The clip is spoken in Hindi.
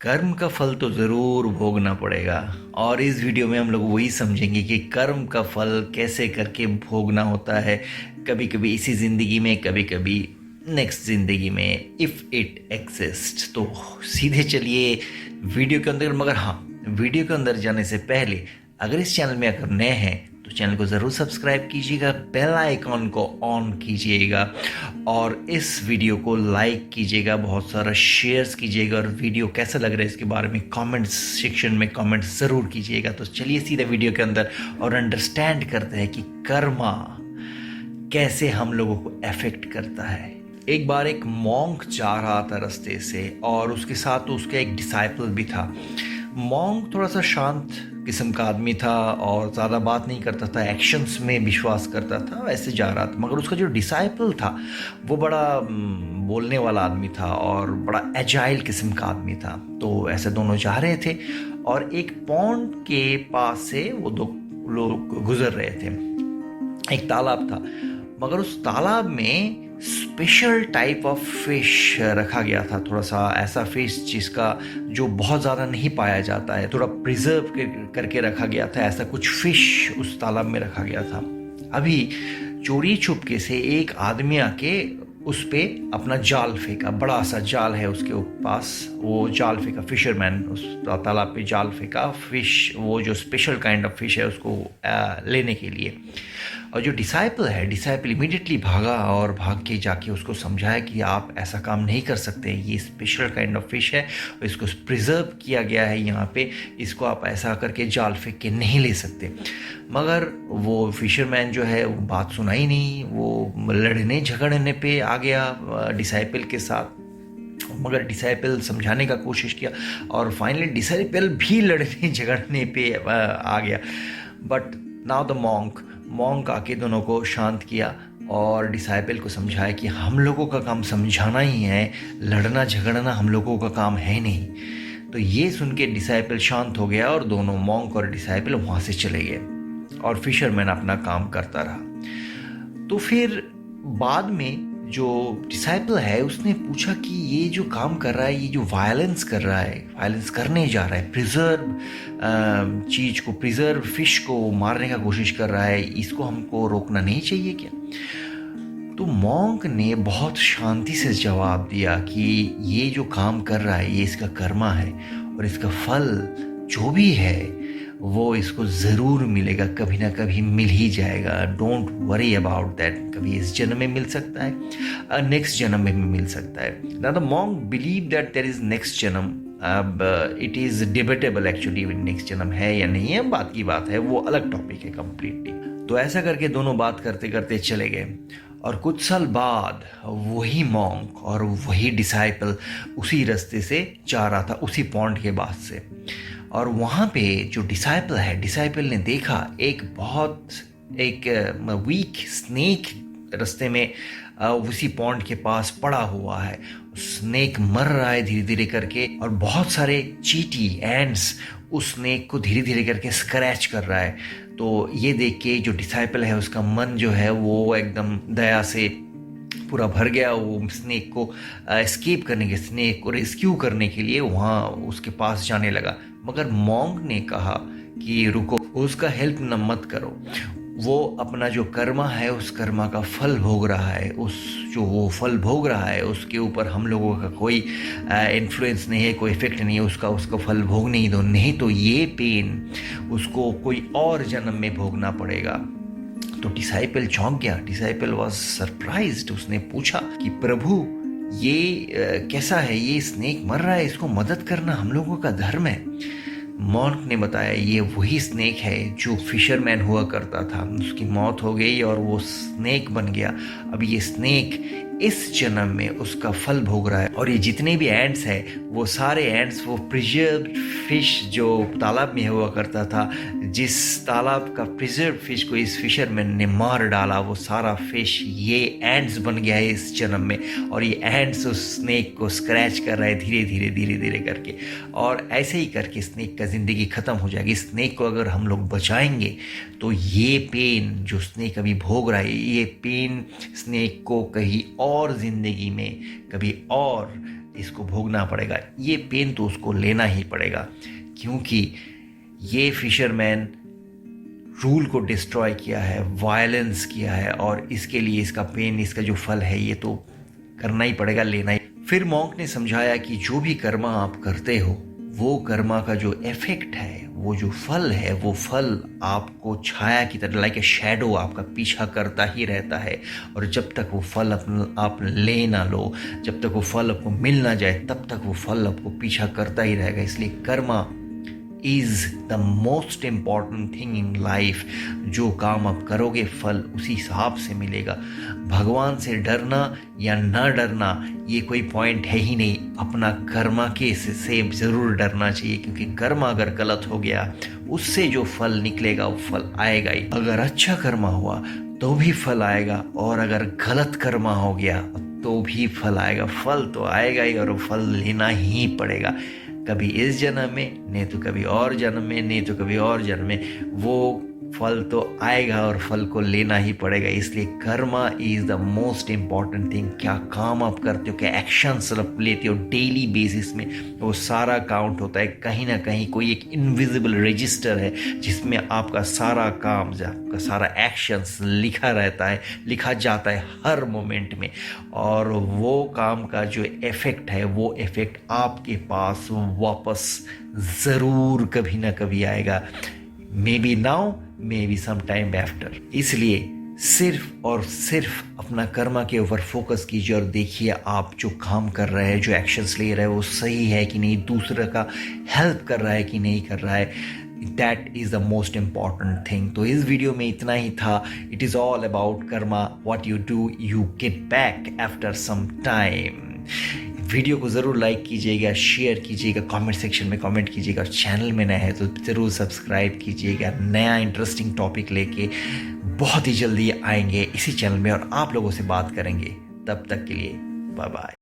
कर्म का फल तो ज़रूर भोगना पड़ेगा। और इस वीडियो में हम लोग वही समझेंगे कि कर्म का फल कैसे करके भोगना होता है, कभी कभी इसी ज़िंदगी में, कभी कभी नेक्स्ट ज़िंदगी में, इफ़ इट एग्जिस्ट। तो सीधे चलिए वीडियो के अंदर। मगर हाँ, वीडियो के अंदर जाने से पहले अगर इस चैनल में अगर नए हैं तो चैनल को ज़रूर सब्सक्राइब कीजिएगा, बेल आइकॉन को ऑन कीजिएगा और इस वीडियो को लाइक कीजिएगा, बहुत सारा शेयर्स कीजिएगा और वीडियो कैसा लग रहा है इसके बारे में कमेंट्स सेक्शन में कमेंट्स ज़रूर कीजिएगा। तो चलिए सीधे वीडियो के अंदर और अंडरस्टैंड करते हैं कि कर्मा कैसे हम लोगों को अफेक्ट करता है। एक बार एक मॉन्क जा रहा था रास्ते से और उसके साथ उसका एक डिसाइपल भी था। मॉन्क थोड़ा सा शांत किस्म का आदमी था और ज़्यादा बात नहीं करता था, एक्शंस में विश्वास करता था, वैसे जा रहा था। मगर उसका जो डिसाइपल था वो बड़ा बोलने वाला आदमी था और बड़ा एजाइल किस्म का आदमी था। तो ऐसे दोनों जा रहे थे और एक पॉन्ड के पास से वो दो लोग गुजर रहे थे। एक तालाब था, मगर उस तालाब में स्पेशल टाइप ऑफ फिश रखा गया था। थोड़ा सा ऐसा फिश जिसका जो बहुत ज़्यादा नहीं पाया जाता है, थोड़ा प्रिजर्व करके रखा गया था। ऐसा कुछ फिश उस तालाब में रखा गया था। अभी चोरी छुपके से एक आदमी आके उस पे अपना जाल फेंका। बड़ा सा जाल है उसके पास, वो जाल फेंका। फिशरमैन उस तालाब पे जाल फेंका, फिश, वो जो स्पेशल काइंड ऑफ फिश है उसको लेने के लिए। और जो डिसाइपल इमीडिएटली भागा और भाग के जाके उसको समझाया कि आप ऐसा काम नहीं कर सकते, ये स्पेशल काइंड ऑफ फिश है, इसको प्रिजर्व किया गया है यहाँ पे, इसको आप ऐसा करके जाल फेंक के नहीं ले सकते। मगर वो फिशरमैन जो है वो बात सुना ही नहीं, वो लड़ने झगड़ने पे आ गया डिसाइपल के साथ। मगर डिसाइपल समझाने का कोशिश किया और फाइनली डिसाइपल भी लड़ने झगड़ने पे आ गया। बट नाउ द मॉन्क आके दोनों को शांत किया और डिसाइपल को समझाया कि हम लोगों का काम समझाना ही है, लड़ना झगड़ना हम लोगों का काम है नहीं। तो ये सुन के डिसाइपल शांत हो गया और दोनों मॉन्क और डिसाइपल वहाँ से चले गए और फिशरमैन अपना काम करता रहा। तो फिर बाद में जो डिसाइपल है उसने पूछा कि ये जो काम कर रहा है, ये जो वायलेंस कर रहा है, वायलेंस करने जा रहा है, प्रिजर्व फिश को मारने का कोशिश कर रहा है, इसको हमको रोकना नहीं चाहिए क्या? तो मॉन्क ने बहुत शांति से जवाब दिया कि ये जो काम कर रहा है ये इसका कर्मा है और इसका फल जो भी है वो इसको ज़रूर मिलेगा, कभी ना कभी मिल ही जाएगा। Don't worry about that. कभी इस जन्म में मिल सकता है, नेक्स्ट जन्म में भी मिल सकता है। Now the monk believe that there is next जन्म। अब it is debatable actually next जन्म है या नहीं है, बात की बात है, वो अलग टॉपिक है कम्प्लीटली। तो ऐसा करके दोनों बात करते करते चले गए और कुछ साल बाद वही मॉन्क और वही डिसाइपल उसी रास्ते से जा रहा था, उसी पॉन्ड के पास से। और वहाँ पे जो डिसाइपल ने देखा एक वीक स्नेक रास्ते में उसी पॉन्ड के पास पड़ा हुआ है। स्नेक मर रहा है धीरे धीरे करके और बहुत सारे चीटी एंड्स उस स्नेक को धीरे धीरे करके स्क्रैच कर रहा है। तो ये देख के जो डिसाइपल है उसका मन जो है वो एकदम दया से पूरा भर गया। वो स्नेक को एस्केप करने के, स्नेक को रेस्क्यू करने के लिए वहाँ उसके पास जाने लगा। मगर मॉन्क ने कहा कि रुको, उसका हेल्प न मत करो, वो अपना जो कर्मा है उस कर्मा का फल भोग रहा है, उस जो वो फल भोग रहा है उसके ऊपर हम लोगों का कोई इन्फ्लुएंस नहीं है, कोई इफेक्ट नहीं है, उसका फल भोगने ही दो, नहीं तो ये पेन उसको कोई और जन्म में भोगना पड़ेगा। तो डिसाइपल चौंक गया, डिसाइपल वॉज सरप्राइज्ड। उसने पूछा कि प्रभु ये कैसा है, ये स्नेक मर रहा है, इसको मदद करना हम लोगों का धर्म है। मॉन्क ने बताया ये वही स्नेक है जो फिशरमैन हुआ करता था, उसकी मौत हो गई और वो स्नेक बन गया। अब ये स्नेक इस जन्म में उसका फल भोग रहा है और ये जितने भी एंड्स हैं वो सारे एंड्स वो प्रिजर्व्ड फिश जो तालाब में हुआ करता था, जिस तालाब का प्रिजर्व फिश को इस फिशरमैन ने मार डाला, वो सारा फिश ये एंड्स बन गया है इस जन्म में और ये एंड्स उस स्नेक को स्क्रैच कर रहा है धीरे धीरे करके। और ऐसे ही करके स्नेक का ज़िंदगी ख़त्म हो जाएगी। स्नेक को अगर हम लोग बचाएंगे तो ये पेन जो स्नेक अभी भोग रहा है, ये पेन स्नेक को कहीं और ज़िंदगी में कभी और इसको भोगना पड़ेगा, ये पेन तो उसको लेना ही पड़ेगा, क्योंकि ये फिशरमैन रूल को डिस्ट्रॉय किया है, वायलेंस किया है, और इसके लिए इसका पेन, इसका जो फल है ये तो करना ही पड़ेगा, लेना ही। फिर मॉन्क ने समझाया कि जो भी कर्मा आप करते हो, वो कर्मा का जो इफेक्ट है, वो जो फल है, वो फल आपको छाया की तरह, लाइक ए शैडो, आपका पीछा करता ही रहता है। और जब तक वो फल आप ले ना लो, जब तक वो फल आपको मिल ना जाए, तब तक वो फल आपको पीछा करता ही रहेगा। इसलिए Karma is the most important thing in life. जो काम आप करोगे फल उसी हिसाब से मिलेगा। भगवान से डरना या ना डरना ये कोई पॉइंट है ही नहीं, अपना कर्मा के से ज़रूर डरना चाहिए, क्योंकि कर्मा अगर गलत हो गया उससे जो फल निकलेगा वो फल आएगा ही। अगर अच्छा कर्मा हुआ तो भी फल आएगा, और अगर गलत कर्मा हो गया तो भी फल आएगा। फल तो आएगा ही, और वो फल लेना ही पड़ेगा, कभी इस जन्म में, नहीं तो कभी और जन्म में, नहीं तो कभी और जन्म में, वो फल तो आएगा और फल को लेना ही पड़ेगा। इसलिए Karma is the most important thing. क्या काम आप करते हो, क्या एक्शंस आप लेते हो डेली बेसिस में, वो सारा काउंट होता है। कहीं ना कहीं कोई एक इनविजिबल रजिस्टर है जिसमें आपका सारा काम, आपका सारा एक्शंस लिखा रहता है, लिखा जाता है हर मोमेंट में, और वो काम का जो इफ़ेक्ट है, वो इफ़ेक्ट आपके पास वापस ज़रूर कभी ना कभी आएगा। Maybe now, maybe some time after. इसलिए सिर्फ और सिर्फ अपना कर्मा के ऊपर फोकस कीजिए और देखिए आप जो काम कर रहे हैं, जो एक्शंस ले रहे हैं, वो सही है कि नहीं, दूसरे का हेल्प कर रहा है कि नहीं कर रहा है। That is the most important thing. तो इस वीडियो में इतना ही था। It is all about karma, what you do you get back after some time. Video को ज़रूर लाइक कीजिएगा, शेयर कीजिएगा, कमेंट सेक्शन में कमेंट कीजिएगा, और चैनल में नया है तो ज़रूर सब्सक्राइब कीजिएगा। नया इंटरेस्टिंग टॉपिक लेके बहुत ही जल्दी आएंगे इसी चैनल में और आप लोगों से बात करेंगे। तब तक के लिए बाय बाय।